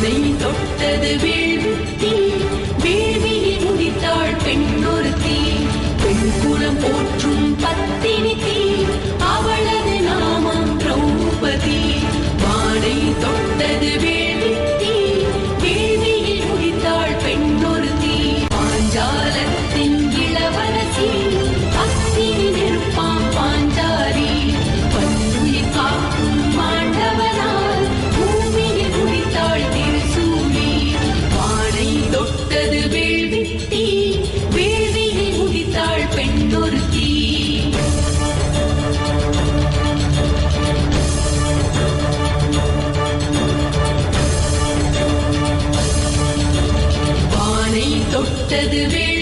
வானை தொட்டது வேள்வித்தீ, வேள்வியில் உதித்தாள் பெண்ணொருத்தி. பெண் குலம் போற்றும் பத்தினி தீ, அவளது நாமம் திரௌபதி. வானை தொட்டது வேள்வித்தீ, வேள்வியில் உதித்தாள் பெண்ணொருத்தி. பாஞ்சாலத்தின் இளவரசி, அக்கினி நெருப்பாம் பாஞ்சாலி. பல்லுயிர் காக்கும் மாண்டவனாய், பூமியில் உதித்தாள் திருசூலி. வானை தொட்டது வேள்வித்தீ, வேள்வியில் உதித்தாள் பெண்ணொருத்தி. வானை தொட்டது வேள்வி